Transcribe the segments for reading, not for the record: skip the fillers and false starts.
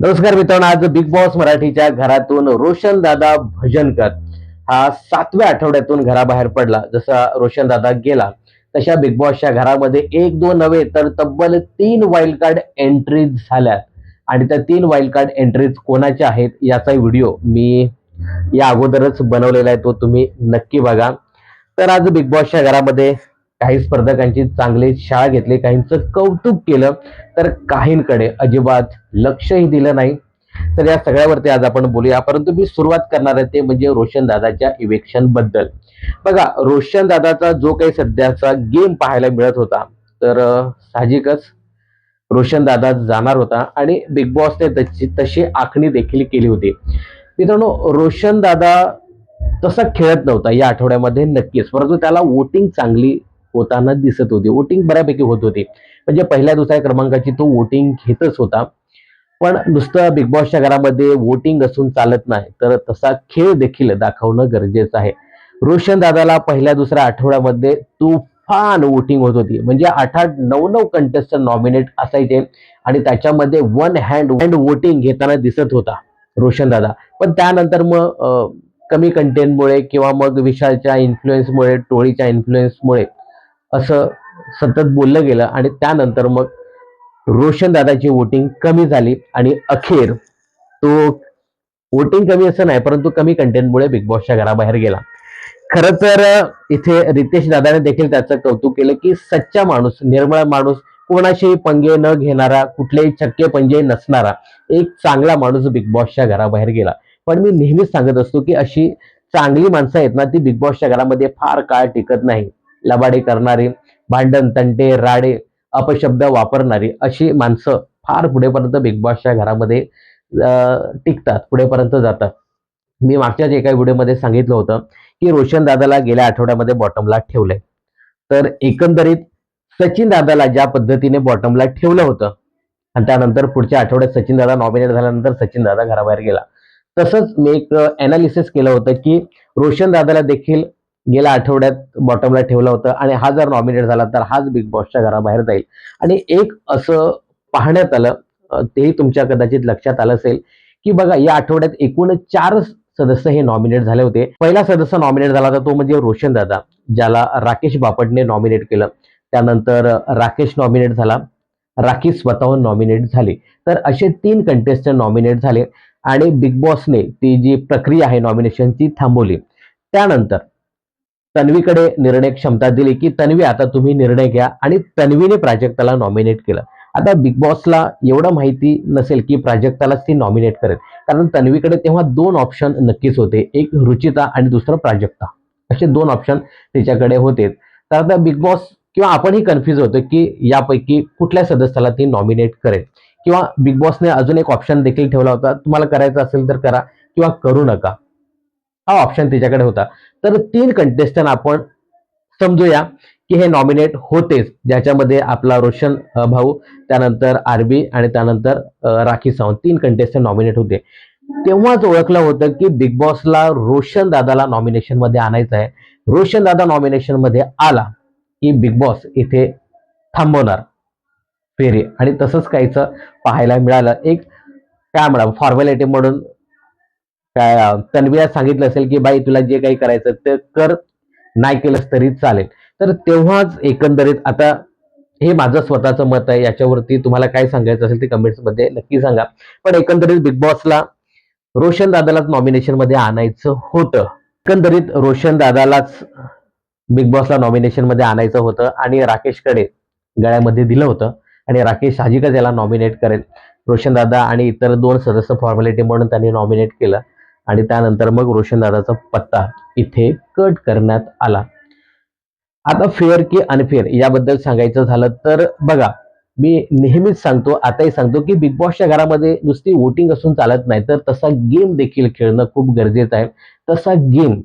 नमस्कार मित्रांनो, आज बिग बॉस मराठीच्या घरातून रोशन दादा भजनकर हा 7व्या आठवड्यातून घराबाहेर पडला. जसा रोशन दादा गेला तशा बिग बॉसच्या घरामध्ये एक दोन नव्हे तर तब्बल 3 वाईल्ड कार्ड एंट्रीज झाल्यात. आणि त्या 3 वाईल्ड कार्ड एंट्रीज कोणाच्या आहेत याचा व्हिडिओ मी या अगोदरच बनवलेला आहे, तो तुम्ही नक्की बघा. तर आज बिग बॉसच्या घरामध्ये काही स्पर्धकांची चांगली शाळा घेतली, काहींचं कौतुक केलं, तर काहींकडे अजिबात लक्षही दिलं नाही. तर या सगळ्यावरती आज आपण बोलूया, परंतु मी सुरुवात करणार आहे ते म्हणजे रोशन दादाच्या इव्हेक्शन बद्दल. बघा, रोशन दादाचा जो काही सध्याचा गेम पाहायला मिळत होता, तर साहजिकच रोशन दादा जाणार होता आणि बिग बॉसने तशी आखणी देखील केली होती. मित्रांनो, रोशन दादा तसा खेळत नव्हता या आठवड्यामध्ये नक्कीच, परंतु त्याला वोटिंग चांगली होताना दिसत होती. वोटिंग बऱ्यापैकी होत होती, म्हणजे पहिल्या दुसऱ्या क्रमांकाची तो वोटिंग घेतच होता. पण नुसतं बिग बॉसच्या घरामध्ये वोटिंग असून चालत नाही, तर तसा खेळ देखील दाखवणं गरजेचं आहे. रोशन दादाला पहिल्या दुसऱ्या आठवड्यामध्ये तुफान वोटिंग होत होती, म्हणजे 8-8, 9-9 कंटेस्टंट नॉमिनेट असायचे आणि त्याच्यामध्ये वन हँड वोटिंग घेताना दिसत होता रोशन दादा. पण त्यानंतर मग कमी कंटेंटमुळे किंवा मग विशालच्या इन्फ्लुएन्समुळे, टोळीच्या इन्फ्लुएन्समुळे असं सतत बोललं गेलं आणि त्यानंतर मग रोशन दादाची वोटिंग कमी झाली आणि अखेर तो वोटिंग कमी असं नाही, परंतु कमी कंटेंटमुळे बिग बॉसच्या घराबाहेर गेला. खरं तर इथे रितेश दादाने देखील त्याचं कौतुक केलं की सच्चा माणूस, निर्मळ माणूस, कोणाशी पंगे न घेणारा, कुठलेही छक्के पंजे नसणारा एक चांगला माणूस बिग बॉसच्या घराबाहेर गेला. पण मी नेहमीच सांगत असतो की अशी चांगली माणसं आहेत ना, ती बिग बॉसच्या घरामध्ये फार काळ टिकत नाही. लबाडी करणारी, भांडण, तंटे, राडे, अपशब्द वापरणारी अशी माणसं फार पुढेपर्यंत बिग बॉसच्या घरामध्ये टिकतात, पुढेपर्यंत जातात. मी मागच्याच एका व्हिडिओमध्ये सांगितलं होतं की रोशन दादाला गेल्या आठवड्यामध्ये बॉटमला ठेवलंय. तर एकंदरीत सचिन दादाला ज्या पद्धतीने बॉटमला ठेवलं होतं आणि त्यानंतर पुढच्या आठवड्यात सचिन दादा नॉमिनेट झाल्यानंतर सचिन दादा घराबाहेर गेला. तसंच मी एक अनालिसिस केलं होतं की रोशन दादाला देखील गेल्या आठवड्यात बॉटमला ठेवलं होतं आणि हा जर नॉमिनेट झाला तर हाच बिग बॉसच्या घराबाहेर जाईल. आणि एक असं पाहण्यात आलं, तेही तुमच्या कदाचित लक्षात आलं असेल की बघा, या आठवड्यात एकूण 4 सदस्य हे नॉमिनेट झाले होते. पहिला सदस्य नॉमिनेट झाला होता तो म्हणजे रोशन दादा, ज्याला राकेश बापटने नॉमिनेट केलं. त्यानंतर राकेश नॉमिनेट झाला, राखी स्वतःहून नॉमिनेट झाली. तर असे 3 कंटेस्टंट नॉमिनेट झाले आणि बिग बॉसने ती जी प्रक्रिया आहे नॉमिनेशनची थांबवली. त्यानंतर तन्वीकडे निर्णय क्षमता दिली की तन्वी, आता तुम्ही निर्णय घ्या, आणि तन्वीने प्राजक्ताला नॉमिनेट केलं. आता बिग बॉसला एवढं माहिती नसेल की प्राजक्तालाच ती नॉमिनेट करेल, कारण तन्वीकडे तेव्हा 2 ऑप्शन नक्कीच होते, एक रुचिता आणि दुसरं प्राजक्ता, असे 2 ऑप्शन तिच्याकडे होते. तर आता बिग बॉस किंवा आपणही कन्फ्युज होतो की यापैकी कुठल्या सदस्याला ती नॉमिनेट करेल, किंवा बिग बॉसने अजून एक ऑप्शन देखील ठेवला होता, तुम्हाला करायचं असेल तर करा किंवा करू नका, हा ऑप्शन तिच्याकडे होता. तर 3 कंटेस्टंट आपण समजूया की हे नॉमिनेट होतेच, ज्याच्यामध्ये आपला रोशन भाऊ, त्यानंतर आरबी आणि त्यानंतर राखी सावंत, 3 कंटेस्टंट नॉमिनेट होते. तेव्हाच ओळखलं होतं की बिग बॉसला रोशन दादाला नॉमिनेशन मध्ये आणायचं आहे. रोशन दादा नॉमिनेशन मध्ये आला की बिग बॉस इथे थांबवणार फेरी, आणि तसंच काहीच पाहायला मिळालं. एक काय म्हणा, फॉर्मॅलिटी म्हणून काय तन्वीला सांगितलं असेल की बाई, तुला जे काही करायचं ते कर, नाही केलंस तरी चालेल. तर तेव्हाच एकंदरीत, आता हे माझं स्वतःचं मत आहे, याच्यावरती तुम्हाला काय सांगायचं असेल ते कमेंट्स मध्ये नक्की सांगा. पण एकंदरीत बिग बॉसला रोशन दादालाच नॉमिनेशन मध्ये आणायचं होतं. एकंदरीत रोशन दादालाच बिग बॉसला नॉमिनेशन मध्ये आणायचं होतं आणि राकेशकडे गळ्यामध्ये दिलं होतं, आणि राकेश साहजिकच याला नॉमिनेट करेल. रोशन दादा आणि इतर 2 सदस्य फॉर्मॅलिटी म्हणून त्यांनी नॉमिनेट केलं आणि त्यानंतर मग रोशन दादाचा पत्ता इथे कट करण्यात आला. आता फेअर की अनफेअर याबद्दल सांगायचं झालं तर बघा, मी नेहमीच सांगतो, आताही सांगतो की बिग बॉसच्या घरामध्ये नुसती वोटिंग असून चालत नाही, तर तसा गेम देखील खेळणं खूप गरजेचं आहे. तसा गेम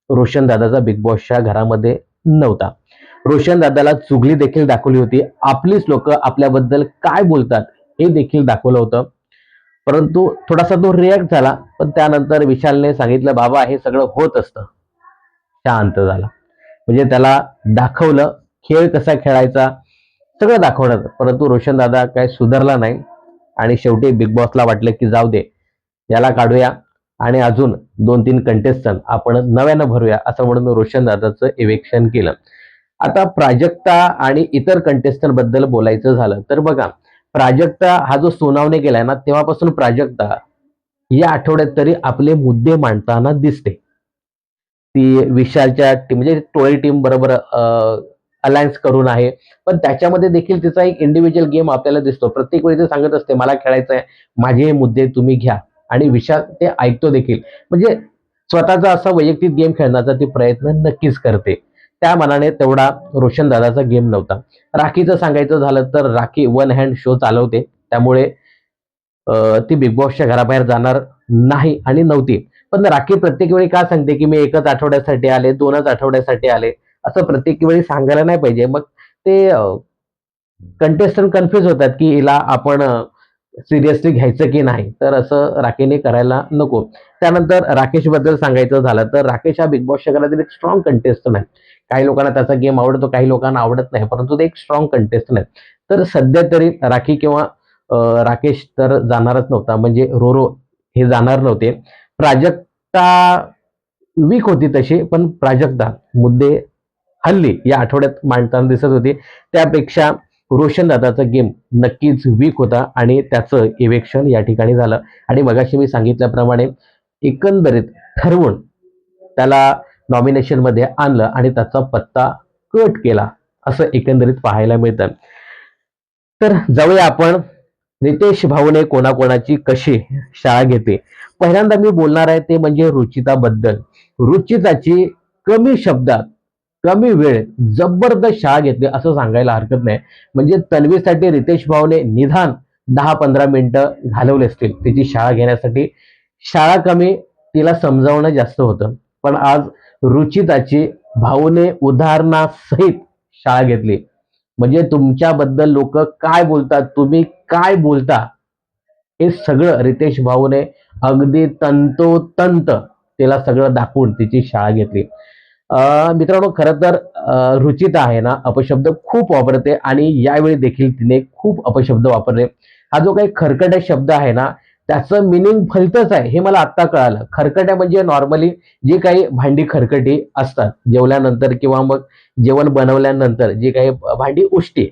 रोशन दादाचा बिग बॉसच्या घरामध्ये नव्हता. रोशन दादाला चुगली देखील दाखवली होती, आपलीच लोक आपल्याबद्दल काय बोलतात हे देखील दाखवलं होतं. परंतु थोडासा तो रिॲक्ट झाला, पण त्यानंतर विशालने सांगितलं, बाबा हे सगळं होत असतं, शांत झाला. म्हणजे त्याला दाखवलं खेळ कसा खेळायचा, सगळं दाखवण्यात, परंतु रोशन दादा काय सुधारला नाही आणि शेवटी बिग बॉसला वाटलं की जाऊ दे, याला काढूया आणि अजून 2-3 कंटेस्टंट आपण नव्यानं भरूया, असं म्हणून रोशन दादाचं इलेक्शन केलं. आता प्राजक्ता आणि इतर कंटेस्टंट बद्दल बोलायचं झालं तर बघा, प्राजक्ता हा जो सुनावणी गेलाय ना, तेव्हापासून प्राजक्ता या आठवड्यात तरी आपले मुद्दे मांडताना दिसते. ती विशालच्या टीम म्हणजे टोळी टीम बरोबर अलायन्स करून आहे. पण त्याच्यामध्ये देखील तिचा एक इंडिव्हिज्युअल गेम आपल्याला दिसतो. प्रत्येक वेळी ते सांगत असते, "मला खेळायचं आहे. माझे हे मुद्दे तुम्ही घ्या." आणि विशाल ते ऐकतो देखील. म्हणजे स्वतःचा असा वैयक्तिक गेम खेळण्याचा ती प्रयत्न नक्कीच करते. त्या मानाने तेवढा रोशन दादाचा गेम नव्हता. राखीचं सांगायचं झालं तर राखी वन हँड शो चालवते. त्यामुळे ती बिग बॉसच्या घराबाहेर जाणार नाही आणि नव्हती. पण राखी प्रत्येक वेळी का सांगते, की मी 1च आठवड्यासाठी आले, 2च आठवड्यासाठी आले, असं प्रत्येक वेळी सांगायला नाही पाहिजे. मग ते कंटेस्टंट कन्फ्यूज होतात, की हिला आपण सिरियसली घ्यायचं की नाही. तर असं राखीने करायला नको. त्यानंतर राकेशबद्दल सांगायचं झालं तर राकेश हा बिग बॉसच्या घरातील एक स्ट्रॉंग कंटेस्टंट आहे. काही लोकांना त्याचा गेम आवडतो, काही लोकांना आवडत नाही. परंतु ते एक स्ट्रॉंग कंटेस्टंट आहे. तर सध्या तरी राखी किंवा राकेश तर जाणारच नव्हता. म्हणजे रोरो हे जाणार नव्हते. प्राजक्ता वीक होती तशी, पण प्राजक्ता मुद्दे हल्ली या आठवड्यात मांडताना दिसत होती. त्यापेक्षा रोशन दादाचा गेम नक्कीच वीक होता आणि त्याचं इव्हेक्शन या ठिकाणी झालं. आणि मगाशी मी सांगितल्याप्रमाणे एकंदरीत ठरवून त्याला नॉमिनेशनमध्ये आणलं आणि त्याचा पत्ता कट केला, असं एकंदरीत पाहायला मिळतं. तर जाऊया आपण रितेश भाऊने कोणाकोणाची कशी शाळा घेतली. पहिल्यांदा मी बोलणार आहे ते म्हणजे रुचिताबद्दल. रुचिताची कमी शब्दात, कमी वेळेत जबरदस्त शाळा घेतली असं सांगायला हरकत नाही. म्हणजे तन्वीसाठी रितेश भाऊने निदान 10-15 मिनिटं घालवले असतील तिची शाळा घेण्यासाठी. शाळा कमी, तिला समजावणं जास्त होतं. पण आज रुचिताची भाऊने उदाहरणासहित शाळा घेतली. म्हणजे तुमच्याबद्दल लोक काय बोलतात, तुम्ही काय बोलता, हे सगळं रितेश भाऊने अगदी तंतोतंत तिला सगळं दाखवून तिची शाळा घेतली. मित्रांनो, खरं तर रुचिता आहे ना, अपशब्द खूप वापरते आणि यावेळी देखील तिने खूप अपशब्द वापरले. हा जो काही खरकटे शब्द आहे ना, त्याचं मिनिंग भलतंच आहे हे मला आत्ता कळालं. खरकट्या म्हणजे नॉर्मली जी काही भांडी खरकटी असतात जेवल्यानंतर किंवा मग जेवण बनवल्यानंतर जी काही भांडी उष्टी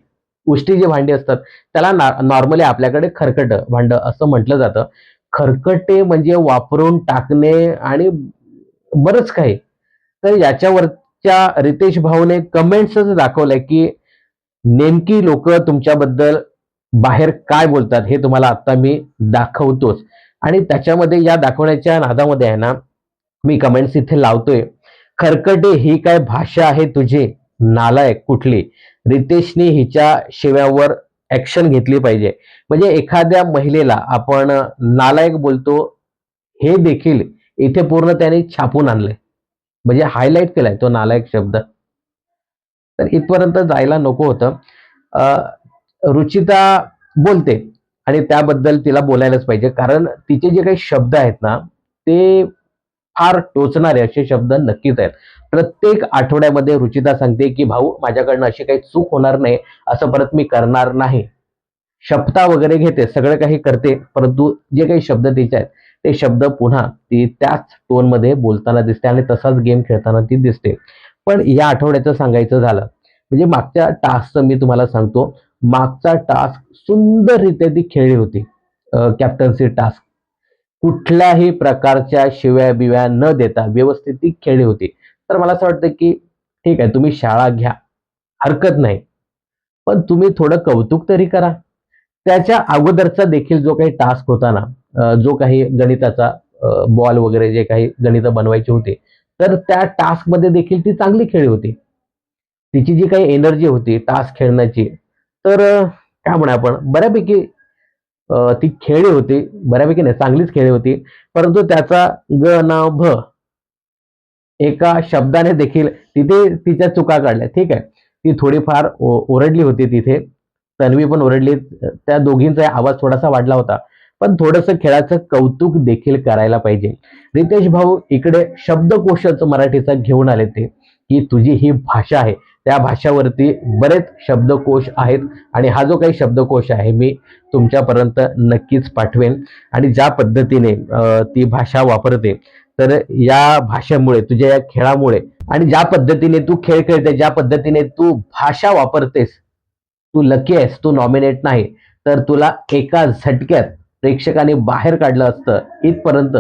उष्टी जी भांडी असतात त्याला नॉर्मली आपल्याकडे खरकट भांड असं म्हटलं जातं. खरकटे म्हणजे वापरून टाकणे आणि बरंच काही. तर याच्यावरच्या रितेश भाऊने कमेंट्सच दाखवलंय, की नेमकी लोक तुमच्याबद्दल बाहेर काय बोलतात हे तुम्हाला आता मी दाखवतोच. आणि त्याच्यामध्ये या दाखवण्याच्या नादामध्ये आहे ना, मी कमेंट्स इथे लावतोय. खरकटे ही काय भाषा आहे तुझी, नालायक कुठली. रितेशने हिच्या शिव्यावर ऍक्शन घेतली पाहिजे. म्हणजे एखाद्या महिलेला आपण नालायक बोलतो हे देखील इथे पूर्ण त्याने छापून आणलंय. म्हणजे हायलाइट केलाय तो नालायक शब्द. तर इथपर्यंत जायला नको होतं. रुचिता बोलते आणि त्याबद्दल तिला बोलायलाच पाहिजे. कारण तिचे जे काही शब्द आहेत ना, ते फार टोचणारे असे शब्द नक्कीच आहेत. प्रत्येक आठवड्यामध्ये रुचिता सांगते, की "भाऊ, माझ्याकडनं अशी काही चूक होणार नाही. असं परत मी करणार नाही." शपथा वगैरे घेते, सगळं काही करते. परंतु जे काही शब्द तिचे आहेत, ते शब्द पुन्हा ती त्याच टोनमध्ये बोलताना दिसते आणि तसाच गेम खेळताना ती दिसते. पण या आठवड्याचं सांगायचं झालं, म्हणजे मागच्या टास्कचं मी तुम्हाला सांगतो. मागचा टास्क सुंदररीत्या ती खेळली होती. Captaincy task. कुठल्याही प्रकारच्या शिव्या-बिव्या न देता व्यवस्थित ती खेळली होती. तर मला असं वाटतं, की ठीक आहे, तुम्ही शाळा घ्या, हरकत नाही. पण तुम्ही थोडं कौतुक तरी करा. त्याच्या अगोदरचा देखील जो काही टास्क होता ना, जो काही गणिताचा बॉल वगैरे जे काही गणितं बनवायची होती, तर त्या टास्कमध्ये देखील ती चांगली खेळली होती. तिची जी काही एनर्जी होती टास्क खेळण्याची, तर काय म्हणू आपण बऱ्यापैकी ती खेळली होती. बऱ्यापैकी नाही, चांगलीच खेळली होती. परंतु त्याचा ग, न, भ एका शब्दाने देखील तिथे तिच्या चुका काढल्या. ठीक आहे. ती थोडीफार ओरडली होती तिथे. तन्वी पण ओरडली. त्या दोघींचा आवाज थोडासा वाढला होता. पण थोडंसं खेळाचं कौतुक देखील करायला पाहिजे. रितेश भाऊ इकडे शब्दकोशच मराठीचा घेऊन आले ते, की तुझी ही भाषा आहे. त्या भाषावरती बरेच शब्दकोश आहेत आणि हा जो काही शब्दकोश आहे मी तुमच्यापर्यंत नक्कीच पाठवेन. आणि ज्या पद्धतीने ती भाषा वापरते, तर या भाषेमुळे तुझ्या या खेळामुळे आणि ज्या पद्धतीने तू खेळ खेळते, ज्या पद्धतीने तू भाषा वापरतेस, तू लकी आहेस, तू नॉमिनेट नाही तर तुला एका झटक्यात प्रेक्षकांनी बाहेर काढलं असतं. इथपर्यंत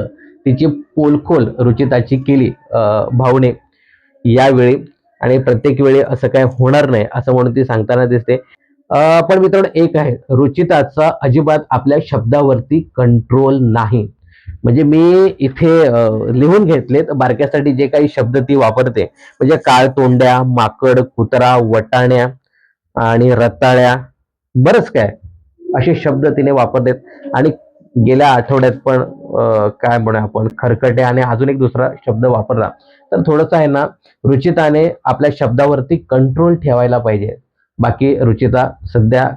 तिची पोलखोल रुचिताची केली भाऊने यावेळी. आणि प्रत्येक वेळी असं काय होणार नाही असं म्हणून ती सांगताना दिसते. पण मित्रांनो एक आहे, रुचिताचा अजिबात आपल्या शब्दावरती कंट्रोल नाही. म्हणजे मी इथे लिहून घेतलेत बारक्यासाठी जे काही शब्द ती वापरते, म्हणजे काळ तोंड्या, माकड, कुत्रा, वटाण्या आणि रताळ्या, बरंच काय असे शब्द तिने वापरलेत. आणि गेल्या आठवड्यात पण काय म्हणू आपण खरकटे आणि अजून एक दुसरा शब्द वापरला. तर थोडंसं आहे ना, रुचिताने आपल्या शब्दावरती कंट्रोल ठेवायला पाहिजे. बाकी रुचिता सध्या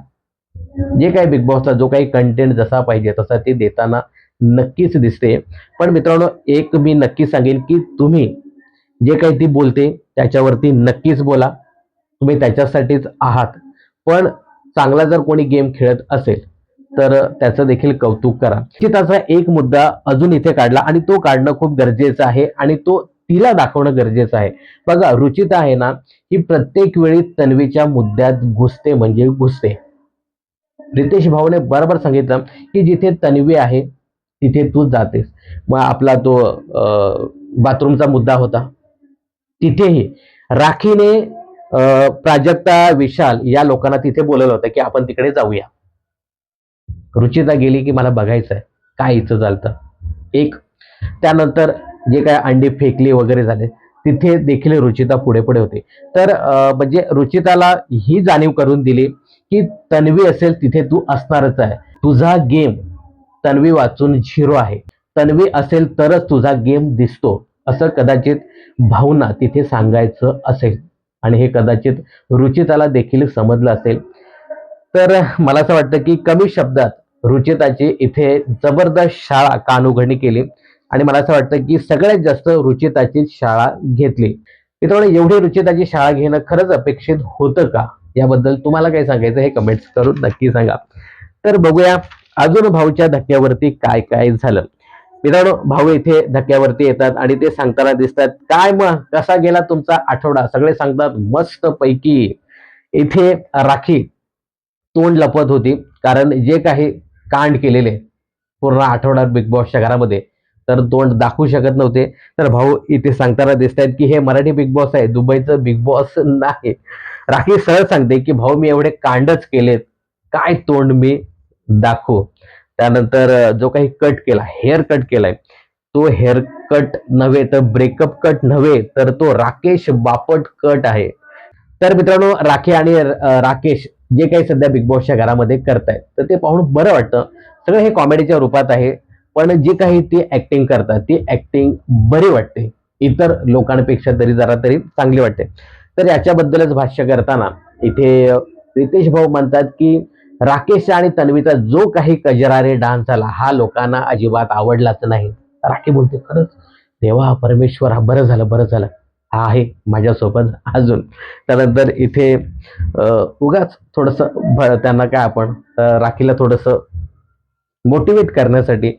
जे काही बिग बॉसचा जो काही कंटेंट जसा पाहिजे तसा ती देताना नक्कीच दिसते. पण मित्रांनो एक मी नक्की सांगेन की तुम्ही जे काही ती बोलते त्याच्यावरती नक्कीच बोला, तुम्ही त्याच्यासाठीच आहात. पण चांगला जर कोणी गेम खेळत असेल तर त्याचं देखील कौतुक करा. त्याचा एक मुद्दा अजून इथे काढला आणि तो काढणं खूप गरजेचं आहे आणि तो तिला दाखवणं गरजेचं आहे. बघा रुचिता आहे ना, ही प्रत्येक वेळी तन्वीच्या मुद्द्यात घुसते म्हणजे घुसते. रितेश भाऊने बरोबर सांगितलं की जिथे तन्वी आहे तिथे तू जातेस. मग आपला तो बाथरूमचा मुद्दा होता, तिथेही राखीने प्राजक्ता, विशाल या लोकांना तिथे बोलवलं होतं की आपण तिकडे जाऊया. रुचिता गेली की मला बघायचं आहे काय इथं चालतं. एक त्यानंतर जे काय अंडी फेकली वगैरे झाले तिथे देखील रुचिता पुढे पुढे होती. तर म्हणजे रुचिताला ही जाणीव करून दिली की तन्वी असेल तिथे तू असणारच आहे. तुझा गेम तन्वी वाचून झिरो आहे. तन्वी असेल तरच तुझा गेम दिसतो, असं कदाचित भावना तिथे सांगायचं असेल आणि हे कदाचित रुचिताला देखील समजलं असेल. तर मला असं वाटतं की कमी शब्दात रुचिताची इथे जबरदस्त शाळा कानउघडणी केली आणि मला असं वाटतं की सगळ्यात जास्त रुचिताची शाळा घेतली. मित्रांनो एवढी रुचिताची शाळा घेणं खरंच अपेक्षित होतं का? याबद्दल तुम्हाला काय सांगायचं हे कमेंट्स करून नक्की सांगा. तर बघूया अजून भाऊच्या धक्क्यावरती काय काय झालं. मित्रांनो भाऊ इथे धक्क्यावरती येतात आणि ते सांगताना दिसतात, काय मग कसा गेला तुमचा आठवडा? सगळे सांगतात मस्त पैकी. इथे राखी तोंड लपवत होती, कारण जे काही कांड केलेले पूर्ण आठवड्यात बिग बॉसच्या घरामध्ये, तर तोंड दाखवू शकत नव्हते. तर भाऊ इथे सांगताना दिसत आहेत की हे मराठी बिग बॉस आहे, दुबईचं बिग बॉस नाही. राखी सरळ सांगते की भाऊ मी एवढे कांडच केलेत, काय तोंड मी दाखवू. त्यानंतर जो काही कट केला, हेअर कट केलाय, तो हेअर कट नव्हे तर ब्रेकअप कट नव्हे तर तो राकेश बापट कट आहे. तर मित्रांनो राखी आणि राकेश जे काही सध्या बिग बॉसच्या घरामध्ये करतायत तर ते पाहून बरं वाटतं. सगळं हे कॉमेडीच्या रूपात आहे, पण जी काही ती ऍक्टिंग करतात ती ऍक्टिंग बरी वाटते, इतर लोकांपेक्षा तरी जरा तरी चांगली वाटते. तर याच्याबद्दलच भाष्य करताना इथे रितेश भाऊ म्हणतात की राकेश आणि तन्वीचा जो काही कजरारे डान्स झाला हा लोकांना अजिबात आवडलाच नाही. राखी बोलते खरंच देवा परमेश्वरा बरं झालं बरं झालं हा आहे माझ्यासोबत अजून. त्यानंतर इथे उगाच थोडस त्यांना काय आपण राखीला थोडस मोटिवेट करण्यासाठी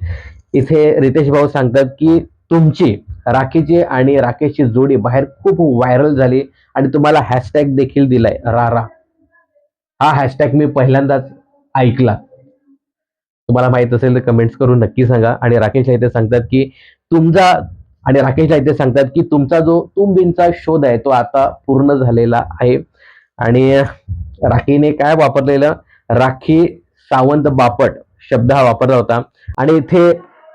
इथे रितेश भाऊ सांगतात की तुमची राखीची आणि राकेशची जोडी बाहेर खूप व्हायरल झाली आणि तुम्हाला हॅशटॅग देखील दिलाय रारा. हा हॅशटॅग मी पहिल्यांदाच ऐकला. तुम्हाला माहित असेल तर कमेंट्स करून नक्की सांगा. आणि राकेशला इथे सांगतात की तुमचा आणि राकेशला इथे सांगतात की तुमचा जो तुम बिनचा शोध आहे तो आता पूर्ण झालेला आहे. आणि राखीने काय वापरलेलं, राखी सावंत बापट शब्द हा वापरला होता. आणि इथे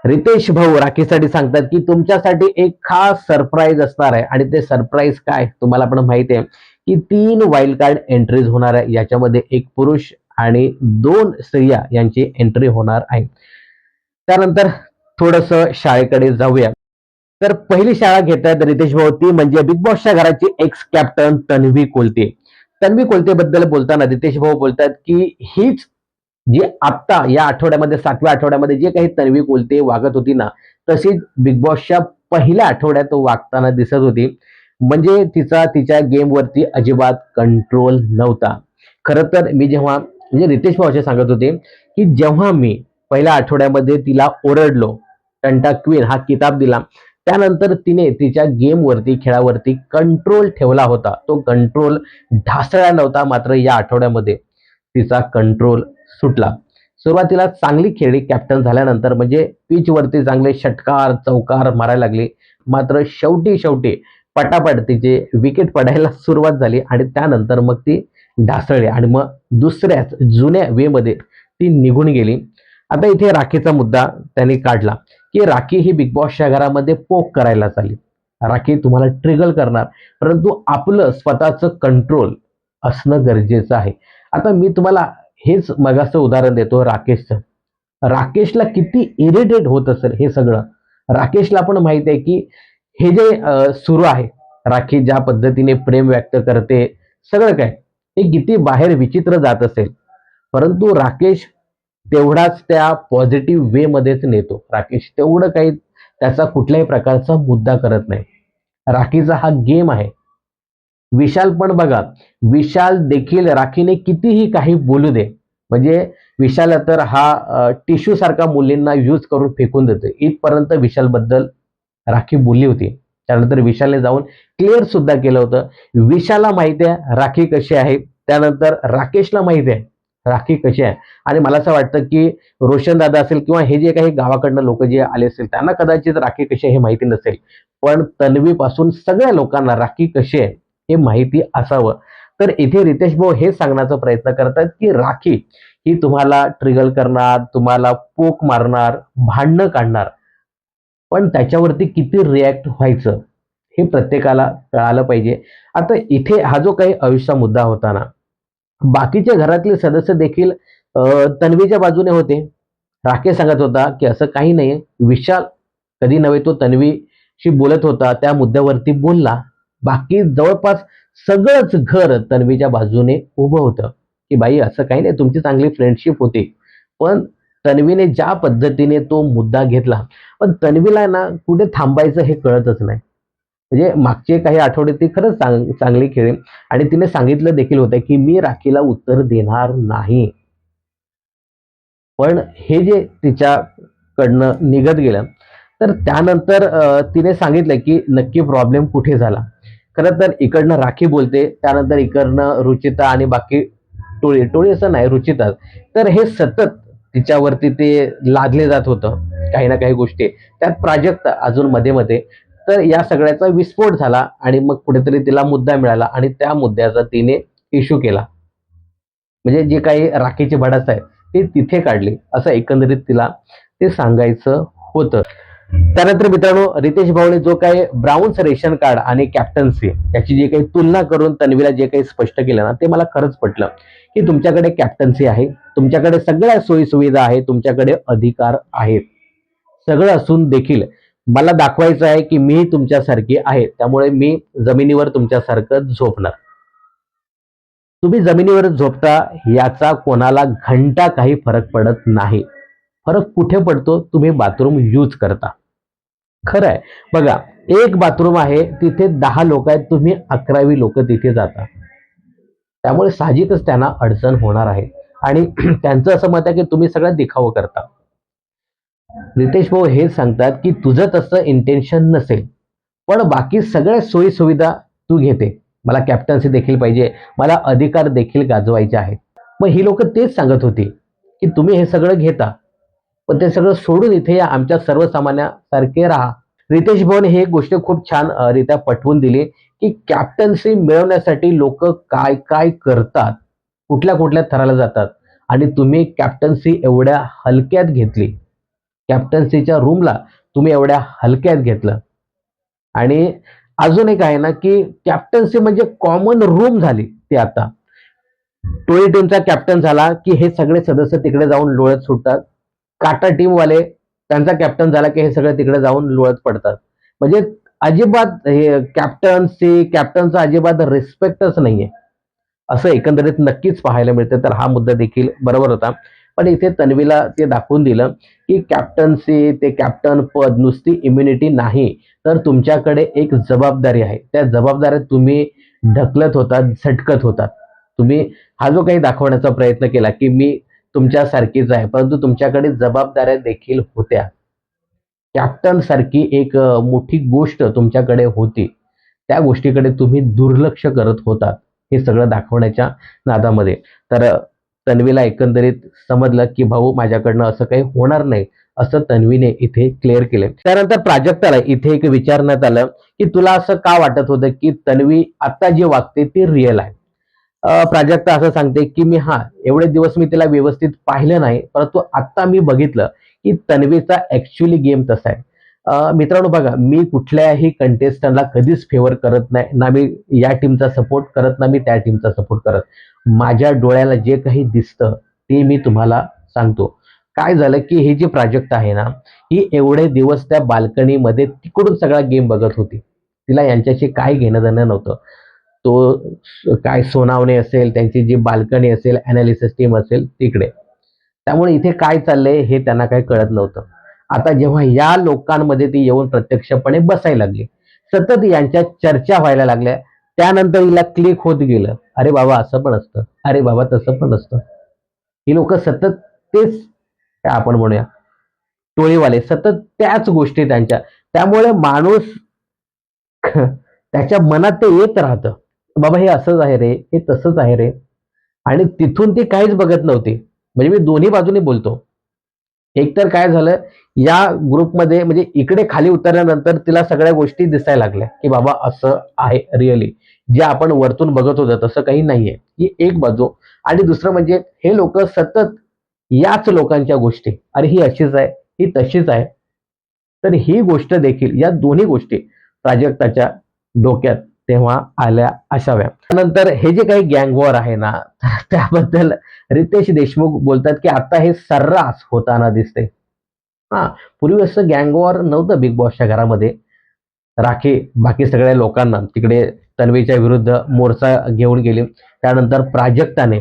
रितेश भाऊ राखीसाठी सांगतात की तुमच्यासाठी एक खास सरप्राईज असणार आहे आणि ते सरप्राईज काय तुम्हाला पण माहिती आहे की 3 वाईल्ड कार्ड एंट्रीज होणार आहे. याच्यामध्ये एक पुरुष आणि 2 स्त्रिया यांची एंट्री होणार आहे. त्यानंतर थोडस शाळेकडे जाऊया. तर पहिली शाळा घेतात रितेश भाऊ, ती म्हणजे बिग बॉसच्या घराची एक्स कॅप्टन तन्वी कोलते. तन्वी कोलते बद्दल बोलताना रितेश भाऊ बोलतात की हीच जी आत्ता या आठवड्यामध्ये 7व्या आठवड्यामध्ये जे काही तन्वी कोलते वागत होती ना, तशीच बिग बॉसच्या पहिल्या आठवड्यात वागताना दिसत होती. म्हणजे तिचा तिच्या गेमवरती अजिबात कंट्रोल नव्हता. खरं तर मी जेव्हा म्हणजे रितेश भाऊ असे सांगत होते, की जेव्हा मी पहिल्या आठवड्यामध्ये तिला ओरडलो, टंटा क्वीन हा किताब दिला, त्यानंतर तिने तिच्या गेमवरती, खेळावरती कंट्रोल ठेवला होता. तो कंट्रोल ढासळला नव्हता. मात्र या आठवड्यामध्ये तिचा कंट्रोल सुटला. सुरुवातीला चांगली खेळली कॅप्टन झाल्यानंतर, म्हणजे पिचवरती चांगले षटकार, चौकार मारायला लागली. मात्र शेवटी शेवटी पटापट तिचे विकेट पडायला सुरुवात झाली आणि त्यानंतर मग ती ढासळली आणि मग दुसऱ्याच जुन्या वेमध्ये ती निघून गेली. आता इथे राखीचा मुद्दा त्यांनी काढला, की राखी ही बिग बॉसच्या घरामध्ये पोक करायला चालली. राखी तुम्हाला ट्रिगर करणार, परंतु आपलं स्वतःचं कंट्रोल असणं गरजेचं आहे. आता मी तुम्हाला हेच मगाचं उदाहरण देतो राकेशचं. राकेशला किती इरिटेट होत असेल हे सगळं. राकेशला पण माहिती आहे, की हे जे सुरू आहे, राखी ज्या पद्धतीने प्रेम व्यक्त करते, सगळं काय, हे किती बाहेर विचित्र जात असेल. परंतु राकेश तेवढाच त्या पॉझिटिव्ह वे मध्येच नेतो. राकेश तेवढं काही त्याचा कुठल्याही प्रकारचा मुद्दा करत नाही. राखीचा हा गेम आहे. विशाल पण बघा, विशाल देखील राखीने कितीही काही बोलू दे, म्हणजे विशाल तर हा टिश्यू सारखा मुलींना यूज करून फेकून देतो, इथपर्यंत विशाल बद्दल राखी बोलली होती. त्यानंतर विशालने जाऊन क्लिअर सुद्धा केलं होतं. विशालला माहिती आहे राखी कशी आहे, त्यानंतर राकेशला माहिती आहे राखी कशी आहे. आणि मला असं वाटतं की रोशन दादा असेल किंवा हे जे काही गावाकडनं लोक जे आले असतील त्यांना कदाचित राखी कशी आहे हे माहिती नसेल, पण तन्वी पासून सगळ्या लोकांना राखी कशी आहे हे माहिती असावं. तर इथे रितेश भाऊ हे सांगण्याचा प्रयत्न करतात, की राखी ही तुम्हाला ट्रिगर करणार, तुम्हाला पोक मारणार, भांडणं काढणार, पण त्याच्यावरती किती रिॲक्ट व्हायचं हे प्रत्येकाला कळालं पाहिजे. आता इथे हा जो काही आयुष्याचा मुद्दा होता ना, बाकीचे घरातले सदस्य देखील तन्वीच्या बाजूने होते. राकेश सांगत होता, की असं काही नाहीये. विशाल कधी नव्हे तो तन्वीशी बोलत होता, त्या मुद्द्यावरती बोलला. बाकी जवळपास सगळंच घर तन्वीच्या बाजूने उभं होतं, की बाई असं काही नाही, तुमची चांगली फ्रेंडशिप होती. पण तन्वीने ज्या पद्धतीने तो मुद्दा घेतला, पण तन्वीला ना कुठे थांबायचं हे कळतच नाही. म्हणजे मागचे काही आठवडे ती खरंच चांगली खेळली आणि तिने सांगितलं देखील होतं, की मी राखीला उत्तर देणार नाही. पण हे जे तिच्याकडनं निघत गेलं, तर त्यानंतर तिने सांगितलं, की नक्की प्रॉब्लेम कुठे झाला. खरं तर इकडनं राखी बोलते, त्यानंतर इकडनं रुचिता आणि बाकी टोळी, टोळी असं नाही रुचिता. तर हे सतत तिच्यावरती ते लादले जात होतं, काही ना काही गोष्टी. त्यात प्राजक्त अजून मध्ये-मध्ये. तर या सगळ्याचा विस्फोट झाला आणि मग कुठेतरी तिला मुद्दा मिळाला आणि त्या मुद्द्याचा तिने इश्यू केला. म्हणजे जे काही राखीची भडास आहे ती तिथे काढली, असं एकंदरीत तिला ते सांगायचं होतं. त्यानंतर मित्रांनो, रितेश भाऊने जो काही ब्राऊन्स रेशन कार्ड आणि कॅप्टन्सी याची जी काही तुलना करून तन्वीला जे काही स्पष्ट केलं ना, ते मला खरंच पटलं, की तुमच्याकडे कॅप्टन्सी आहे, तुमच्याकडे सगळ्या सोयी सुविधा आहे, तुमच्याकडे अधिकार आहेत, सगळं असून देखील मला दाखवायचं आहे की मी तुमच्यासारखी आहे, त्यामुळे मी जमिनीवर तुमच्यासारखं झोपणार. तुम्ही जमिनीवर झोपता याचा कोणाला घंटा काही फरक पडत नाही. फरक कुठे पडतो? तुम्ही बाथरूम यूज करता. खरं आहे. बघा, एक बाथरूम आहे, तिथे 10 लोक आहेत, तुम्ही 11वी लोक तिथे जाता. त्यामुळे साहजिकच त्यांना अडचण होणार आहे आणि त्यांचं असं मत आहे की तुम्ही सगळं दिखावं करता. रितेश भाऊ हे सांगतात, की तुझं तसं इंटेन्शन नसेल, पण बाकी सगळ्या सोयी सुविधा तू घेते. मला कॅप्टन्सी देखील पाहिजे, मला अधिकार देखील गाजवायचे आहेत. मग ही लोक तेच सांगत होती, की तुम्ही हे सगळं घेता, पण ते सगळं सोडून इथे या, आमच्या सर्वसामान्यासारखे राहा. रितेश भवन हे एक गोष्ट खूप छान रित्या पटवून दिली, की कॅप्टन्सी मिळवण्यासाठी लोक काय काय करतात, कुठल्या कुठल्या थराला जातात आणि तुम्ही कॅप्टन्सी एवढ्या हलक्यात घेतली. कॅप्टन्सीच्या रूमला तुम्ही एवढ्या हलक्यात घेतलं. आणि अजून एक आहे ना, की कॅप्टन्सी म्हणजे कॉमन रूम झाली ती आता. टोळी टीमचा कॅप्टन झाला, की हे सगळे सदस्य तिकडे जाऊन लोळत सुटतात. काटा टीमवाले त्यांचा कॅप्टन झाला, की हे सगळे तिकडे जाऊन लोळत पडतात. म्हणजे अजिबात हे कॅप्टनचा अजिबात रिस्पेक्टच नाहीये. असं एकंदरीत नक्कीच पाहायला मिळतं. तर हा मुद्दा देखील बरोबर होता. पण इथे तन्वीला ते दाखवून दिलं की कॅप्टन्सी, ते कॅप्टन पद नुसती इम्युनिटी नाही, तर तुमच्याकडे एक जबाबदारी आहे. त्या जबाबदाऱ्या तुम्ही ढकलत होतात, झटकत होतात. तुम्ही हा जो काही दाखवण्याचा प्रयत्न केला की मी तुमच्यासारखीच आहे, परंतु तुमच्याकडे जबाबदाऱ्या देखील होत्या. कॅप्टन सारखी एक मोठी गोष्ट तुमच्याकडे होती. त्या गोष्टीकडे तुम्ही दुर्लक्ष करत होतात. हे सगळं दाखवण्याच्या नादामध्ये. तर तन्वीला एकंदरीत समजलं, की भाऊ माझ्याकडनं असं काही होणार नाही, असं तन्वीने इथे क्लिअर केलंय. त्यानंतर प्राजक्ताला इथे एक विचारण्यात आलं, की तुला असं का वाटत होतं, की तन्वी आता जी वागते ती रिअल आहे? प्राजक्ता असं सांगते, की एवढे दिवस मी तिला व्यवस्थित पाहिलं नाही, परंतु आत्ता मी बघितलं, की तन्वीचा ॲक्चुअली गेम तसा आहे. मित्रांनो बघा, मी कुठल्याही कंटेस्टंटला कधीच फेवर करत नाही. ना मी या टीमचा सपोर्ट करत, ना मी त्या टीमचा सपोर्ट करत. माझ्या डोळ्याला जे काही दिसतं, ते मी तुम्हाला सांगतो. काय झालं, की ही जी प्राजक्ता आहे ना, ही एवढे दिवस त्या बाल्कनीमध्ये तिकडून सगळा गेम बघत होती. तिला यांच्याशी काही घेणं-देणं नव्हतं. काय सोनावणे असेल, त्यांची जी बाल्कनी असेल, ॲनालिसिस टीम असेल तिकडे. त्यामुळे इथे काय चाललंय हे त्यांना काही कळत नव्हतं. आता जेव्हा या लोकांमध्ये ती येऊन प्रत्यक्षपणे बसायला लागली, सतत यांच्या चर्चा व्हायला लागल्या, त्यानंतर हिला क्लिक होत गेलं. अरे बाबा असं पण असतं, अरे बाबा तसं पण असतं. ही लोकं सतत तेच काय आपण म्हणूया टोळीवाले सतत त्याच गोष्टी त्यांच्या. त्यामुळे माणूस त्याच्या मनात ते येत राहतं. बाबा हे असंच आहे रे, हे तसंच आहे रे. आणि तिथून ती काहीच बघत नव्हती. म्हणजे मी दोन्ही बाजूने बोलतो. एकतर काय झालं, या ग्रुपमध्ये म्हणजे इकडे खाली उतरल्यानंतर तिला सगळ्या गोष्टी दिसायला लागल्या, की बाबा असं आहे रिअली. जे आपण वरतून बघत होतो तसं काही नाहीये. ही एक बाजू. आणि दुसरं म्हणजे हे लोकं सतत याच लोकांच्या गोष्टी, अरे ही अशीच आहे, ही तशीच आहे. तर ही गोष्ट देखील, या दोन्ही गोष्टी प्राजक्ताच्या डोक्यात तेव्हा आल्या असाव्या. त्यानंतर हे जे काही गँग वॉर आहे ना, त्याबद्दल रितेश देशमुख बोलतात, की आता हे सर्रास होताना दिसते. हां, पूर्वी असं गँग वॉर नव्हतं बिग बॉसच्या घरामध्ये. राखी बाकी सगळ्या लोकांना तिकडे तन्वीच्या विरुद्ध मोर्चा घेऊन गेली. त्यानंतर प्राजक्ताने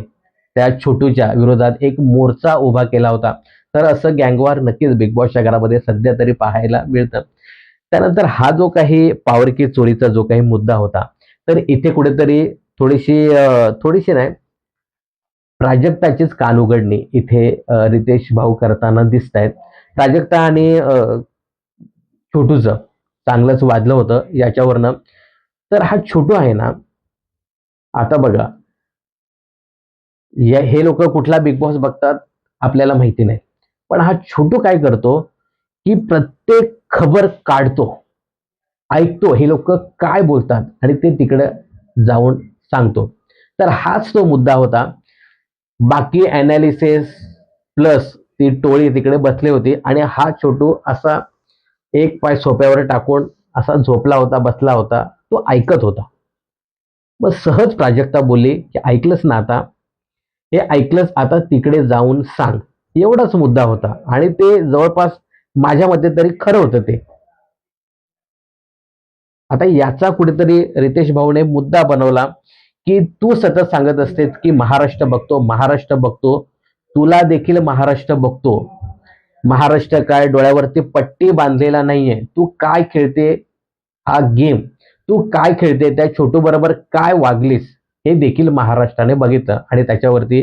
त्या छोटूच्या विरोधात एक मोर्चा उभा केला होता. तर असं गँग वॉर नक्कीच बिग बॉसच्या घरामध्ये सध्या तरी पाहायला मिळतं. त्यानंतर हा जो काही पॉवर की चोरीचा जो काही मुद्दा होता, तर इथे कुठेतरी थोडीशी नाही, प्राजक्ताचीच कानउघडणी इथे रितेश भाऊ करताना दिसतायत. प्राजक्ता आणि छोटूचं चांगलंच वाजलं होतं याच्यावरनं. तर हा छोटू आहे ना, आता बघा, हे लोकं कुठला बिग बॉस बघतात आपल्याला माहिती नाही. पण हा छोटू काय करतो, की प्रत्येक खबर काढतो, ऐकतो हे लोकं काय बोलतात आणि ते तिकडं जाऊन सांगतो. तर हाच तो मुद्दा होता. बाकी ॲनालिसिस प्लस ती टोळी तिकडे बसली होती आणि हा छोटू असा एक पाय सोफ्यावर टाकून असा झोपला होता, बसला होता. तो ऐकत होता. मग सहज प्राजक्ता बोलली, की "ऐकलंस ना आता? हे ऐकलंस आता तिकडे जाऊन सांग." एवढाच मुद्दा होता आणि ते जवळपास माझ्या मते तरी खरं होतं ते. आता याचा कुठेतरी रितेश भाऊने मुद्दा बनवला, की "तू सतत सांगत असतेस, की महाराष्ट्र बघतो, महाराष्ट्र बघतो. तुला देखील महाराष्ट्र बघतो. महाराष्ट्र काय डोळ्यावरती पट्टी बांधलेला नाहीये. तू काय खेळते हा गेम. तू काय खेळते त्या छोटू बरोबर काय वागलीस हे देखील महाराष्ट्राने बघितलं आणि त्याच्यावरती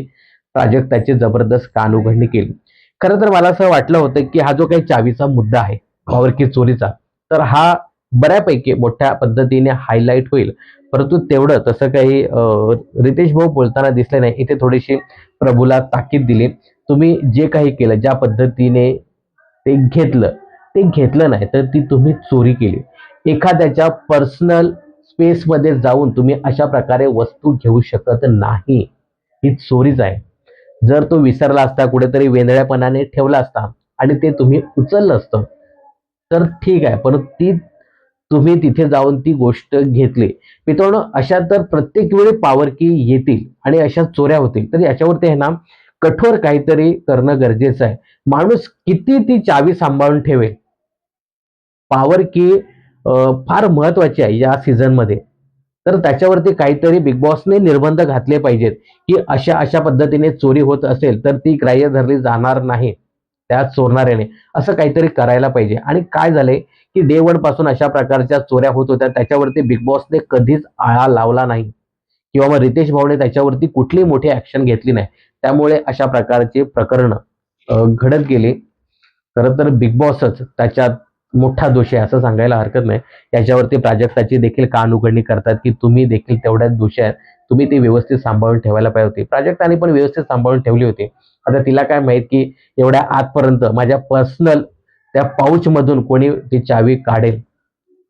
प्राजक्ताची जबरदस्त कानउघडणी केली. खरं तर मला असं वाटलं होतं, की हा जो काही चावीचा मुद्दा आहे, पॉवर की चोरीचा, तर हा बऱ्यापैकी मोठ्या पद्धतीने हायलाइट होईल. परंतु तेवढं तसं काही रितेश भाऊ बोलताना दिसले नाही. इथे थोडीशी प्रभूला ताकीद दिली. तुम्ही जे काही केलं, ज्या पद्धतीने ते घेतलं, ते घेतलं नाही तर ती तुम्ही चोरी केली. एखाद्याच्या पर्सनल स्पेसमध्ये जाऊन तुम्ही अशा प्रकारे वस्तू घेऊ शकत नाही. ही चोरीच आहे. जर तो विसरला असता, कुठेतरी वेंधळ्यापणाने ठेवला असता आणि ते तुम्ही उचललं असतं, तर ठीक आहे. परंतु ती तुम्ही तिथे जाऊन ती गोष्ट घेतली. मित्रांनो, अशा तर प्रत्येक वेळी पॉवर की येतील आणि अशा चोऱ्या होतील. तर याच्यावरती आहे ना, कठोर काहीतरी करणं गरजेचं आहे. माणूस किती ती चावी सांभाळून ठेवेल. पॉवर की फार महत्वाची आहे या सीझनमध्ये. तर त्याच्यावरती काहीतरी बिग बॉसने निर्बंध घातले पाहिजेत, की अशा अशा पद्धतीने चोरी होत असेल तर ती ग्राह्य धरली जाणार नाही त्या चोरणाऱ्याने, असं काहीतरी करायला पाहिजे. आणि काय झालंय की डे वन पासून अशा प्रकारच्या चोऱ्या होत होत्या, त्याच्यावरती बिग बॉसने कधीच आळा लावला नाही किंवा मग रितेश भाऊने त्याच्यावरती कुठलीही मोठी ऍक्शन घेतली नाही. त्यामुळे अशा प्रकारची प्रकरण घडत गेली. खरं तर बिग बॉसच त्याच्यात मोठा दोषी आहे असं सांगायला हरकत नाही. याच्यावरती प्राजक्ताची देखील कानउघडणी करतात, की तुम्ही देखील तेवढ्याच दोषी आहेत. तुम्ही ती व्यवस्थित सांभाळून ठेवायला पाहिजे होती. प्राजक्ताने पण व्यवस्थित सांभाळून ठेवली होती. आता तिला काय माहित, की एवढ्या आतपर्यंत माझ्या पर्सनल त्या पाऊचमधून कोणी ती चावी काढेल.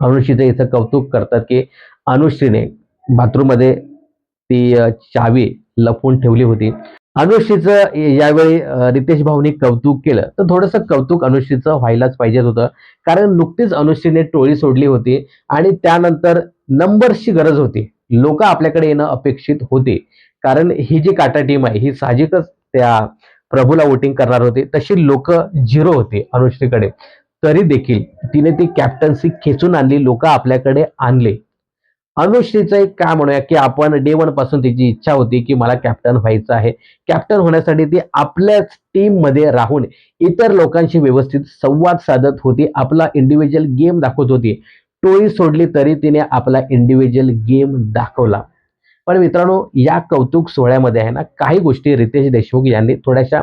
अनुश्रीचं इथं कौतुक करतात, की अनुश्रीने बाथरूममध्ये ती चावी लपवून ठेवली होती. अनुश्रीचं यावेळी रितेश भाऊनी कौतुक केलं, तर थोडंसं कौतुक अनुश्रीचं व्हायलाच पाहिजे होतं. कारण नुकतीच अनुश्रीने टोळी सोडली होती आणि त्यानंतर नंबर्सची गरज होती. लोकं आपल्याकडे येणं अपेक्षित होते. कारण ही जी काटा टीम आहे, ही साहजिकच त्या प्रभूला वोटिंग करणार होती. तशी लोकं 0 होती अनुश्रीकडे. तरी देखील तिने ती कॅप्टन्सी खेचून आणली, लोकं आपल्याकडे आणले. अनुश्रीचं एक काय म्हणूया, की आपण डे वन पासून तिची इच्छा होती, की मला कॅप्टन व्हायचं आहे. कॅप्टन होण्यासाठी ती आपल्याच टीममध्ये राहून इतर लोकांशी व्यवस्थित संवाद साधत होती. आपला इंडिव्हिज्युअल गेम दाखवत होती. टोळी सोडली तरी तिने आपला इंडिव्हिज्युअल गेम दाखवला. पण मित्रांनो, या कौतुक सोहळ्यामध्ये आहे ना, काही गोष्टी रितेश देशमुख यांनी थोड्याशा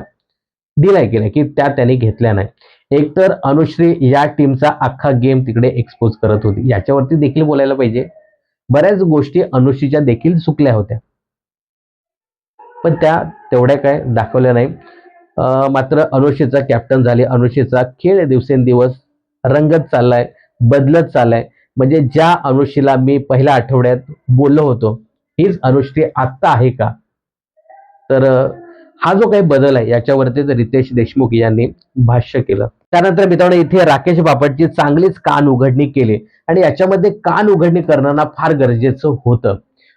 डिनाय केल्या, की त्या त्यांनी घेतल्या नाही. एकतर अनुश्री या टीमचा अख्खा गेम तिकडे एक्सपोज करत होती. याच्यावरती देखील बोलायला पाहिजे. बऱ्याच गोष्टी अनुश्रीच्या देखील चुकल्या होत्या. पण त्या तेवढ्या काय दाखवल्या नाही. मात्र अनुष्काचा कॅप्टन झाली. अनुष्काचा खेळ दिवसेंदिवस रंगत चाललाय, बदलत चाललाय. म्हणजे ज्या अनुष्काला मी पहिल्या आठवड्यात बोललो होतो, हीच अनुष्का आत्ता आहे का? तर हा जो काही बदल आहे याच्यावरतीच रितेश देशमुख यांनी भाष्य केलं. त्यानंतर मित्रांनो इथे राकेश बापटची चांगलीच कान उघडणी केली आणि याच्यामध्ये कान उघडणी करणं ना फार गरजेचं होतं.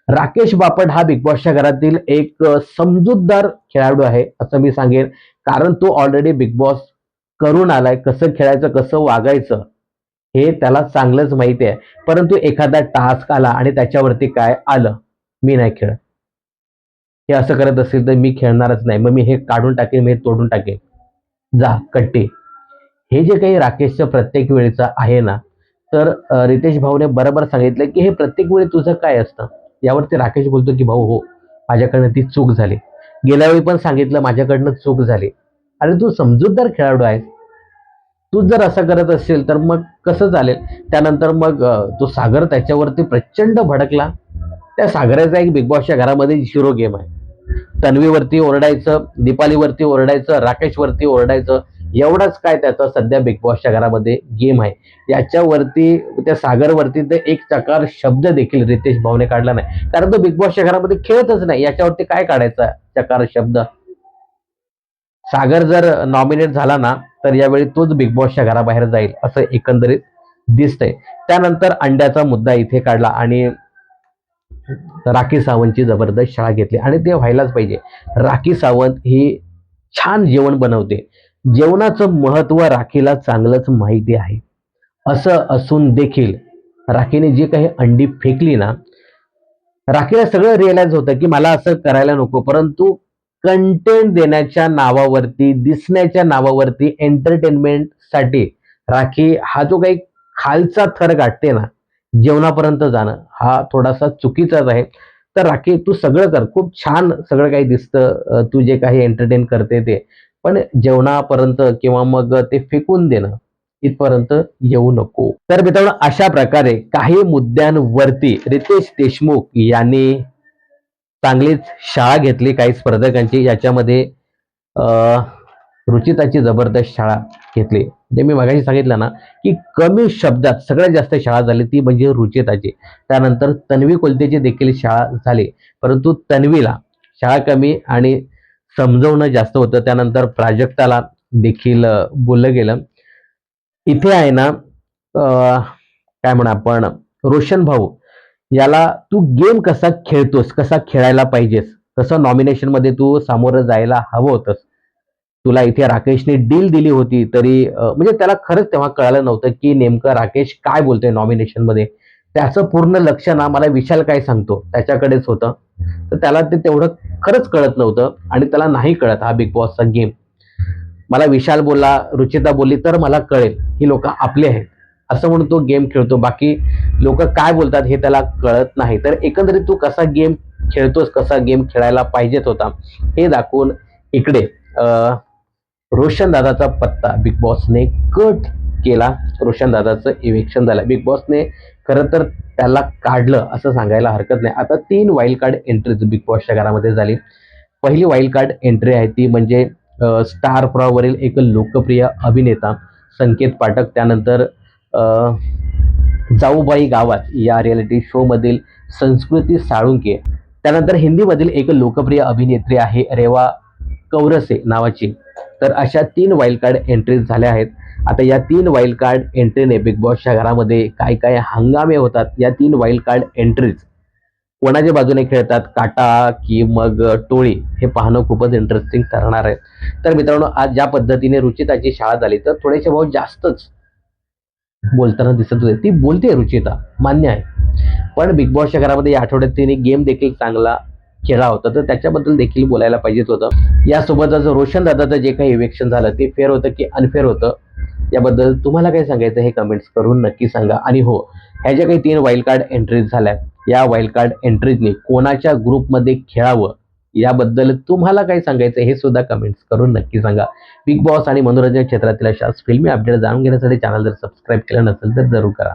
राकेश बापट हा बिग बॉसच्या घरातील एक समजूतदार खेळाडू आहे असं मी सांगेन. कारण तो ऑलरेडी बिग बॉस करून आलाय. कसं खेळायचं, कसं वागायचं हे त्याला चांगलंच माहिती आहे. परंतु एखादा टास्क आला आणि त्याच्यावरती काय आलं, मी नाही खेळत. हे असं करत असेल तर मी खेळणारच नाही. मग मी हे काढून टाकेन, मी हे तोडून टाकेन. जा कट्टी. हे जे काही राकेशचं प्रत्येक वेळेचं आहे ना, तर रितेश भाऊने बरोबर सांगितलं, की हे प्रत्येक वेळी तुझं काय असतं? यावरती राकेश बोलतो, की "भाऊ हो, माझ्याकडनं ती चूक झाली." गेल्या वेळी पण सांगितलं, "माझ्याकडनं चूक झाली." अरे तू समजूतदार खेळाडू आहेस. तूच जर असं करत असेल तर मग कसं चालेल? त्यानंतर मग तो सागर त्याच्यावरती प्रचंड भडकला. त्या सागराचा एक बिग बॉसच्या घरामध्ये झिरो गेम आहे. तन्वीवरती ओरडायचं, दीपालीवरती ओरडायचं, राकेशवरती ओरडायचं. एवढाच काय त्याचा सध्या बिग बॉसच्या घरामध्ये गेम आहे. याच्यावरती त्या सागरवरती तर एक चकार शब्द देखील रितेश भाऊने काढला नाही. कारण तो बिग बॉसच्या घरामध्ये खेळतच नाही. याच्यावरती काय काढायचा चकार शब्द? सागर जर नॉमिनेट झाला ना, तर यावेळी तोच बिग बॉसच्या घराबाहेर जाईल असं एकंदरीत दिसतंय. त्यानंतर अंड्याचा मुद्दा इथे काढला आणि राखी सावंतची जबरदस्त शाळा घेतली आणि ते व्हायलाच पाहिजे. राखी सावंत ही छान जेवण बनवते. जेवणाचं महत्व राखीला चांगलंच माहिती आहे. असं असून देखील राखीने जी काही अंडी फेकली ना, राखीला सगळं रिअलाइज होतं, की मला असं करायला नको. परंतु कंटेंट देण्याच्या नावावरती, दिसण्याच्या नावावरती, एंटरटेनमेंटसाठी राखी हा जो काही खालचा थर गाठते ना, जेवणापर्यंत जाणं, हा थोडासा चुकीचाच आहे. तर राखी तू सगळं कर. खूप छान सगळं काही दिसतं. तू जे काही एंटरटेन करते ते. पण जेवणापर्यंत किंवा मग ते फेकून देणं, इथपर्यंत येऊ नको. तर मित्रांनो अशा प्रकारे काही मुद्द्यांवरती रितेश देशमुख यांनी चांगलीच शाळा घेतली काही स्पर्धकांची. याच्यामध्ये अ, रुचिताची जबरदस्त शाळा घेतली. जे मी मगाशी सांगितलं ना, की कमी शब्दात सगळ्यात जास्त शाळा झाली ती म्हणजे रुचिताची. त्यानंतर तन्वी कोलतेची देखील शाळा झाली. परंतु तन्वीला शाळा कमी आणि समजवणं जास्त होतं. त्यानंतर प्राजक्ताला देखील बोललं गेलं. इथे आहे ना काय म्हणू आपण रोशन भाऊ याला तू गेम कसा खेळतोस, कसा खेळायला पाहिजेस, तसं नॉमिनेशनमध्ये तू सामोरं जायला हवं होतंस. तुला इथे राकेशने डील दिली होती तरी म्हणजे त्याला खरंच तेव्हा कळालं नव्हतं, की नेमकं राकेश काय बोलतोय नॉमिनेशनमध्ये. त्याचं पूर्ण लक्ष ना मला विशाल काय सांगतो त्याच्याकडेच होतं. तर त्याला ते तेवढं खरंच कळत नव्हतं आणि त्याला नाही कळत हा बिग बॉसचा गेम. मला विशाल बोलला, रुचिता बोलली तर मला कळेल ही लोक आपले आहेत असं म्हणून तो गेम खेळतो. बाकी लोक काय बोलतात हे त्याला कळत नाही. तर एकंदरीत तू कसा गेम खेळतोस, कसा गेम खेळायला पाहिजेत होता हे दाखवून इकडे रोशन दादाचा पत्ता बिग बॉसने कट केला. रोशन दादाचं इव्हिक्शन झालं. बिग बॉसने खरं तर त्याला काढलं असं सांगायला हरकत नाही. आता 3 वाईल्ड कार्ड एंट्रीज बिग बॉसच्या घरामध्ये झाली. पहिली वाईल्ड कार्ड एंट्री आहे ती म्हणजे स्टार प्रवाहावरील एक लोकप्रिय अभिनेता संकेत पाठक. त्यानंतर जाऊबाई गावात या रियालिटी शो मधील संस्कृती साळुंके. त्यानंतर हिंदीमधील एक लोकप्रिय अभिनेत्री आहे रेवा कौरसे नावाची. तर अशा 3 वाईल्ड कार्ड एंट्रीज झाल्या आहेत. आता या 3 वाईल्ड कार्ड एंट्रीने बिग बॉसच्या घरामध्ये काय काय हंगामे होतात, या 3 वाईल्ड कार्ड एंट्रीज कोणाच्या बाजूने खेळतात, काटा की मग टोळी, हे पाहणं खूपच इंटरेस्टिंग ठरणार आहे. तर मित्रांनो, आज ज्या पद्धतीने रुचिताची शाळा झाली तर थोडेसे भाऊ जास्तच बोलताना दिसत होते. ती बोलते रुचिता, मान्य आहे. पण बिग बॉसच्या घरामध्ये या आठवड्यात तिने गेम देखील चांगला खेळला होता, तर त्याच्याबद्दल देखील बोलायला पाहिजेच होतं. यासोबतच रोशन दादाचं जे काही इव्हिक्शन झालं ते फेअर होतं की अनफेअर होतं, याबद्दल तुम्हाला काय सांगायचं हे कमेंट्स करून नक्की सांगा. आणि हो, ह्या ज्या काही 3 वाईल्ड कार्ड एंट्रीज झाल्या, या वाईल्ड कार्ड एंट्रीजने कोणाच्या ग्रुपमध्ये खेळावं याबद्दल तुम्हाला काय सांगायचं हे सुद्धा कमेंट्स करून नक्की सांगा. बिग बॉस आणि मनोरंजन क्षेत्रातील अशाच फिल्मी अपडेट जाणून घेण्यासाठी चॅनल जर सबस्क्राईब केलं नसेल तर जरूर करा.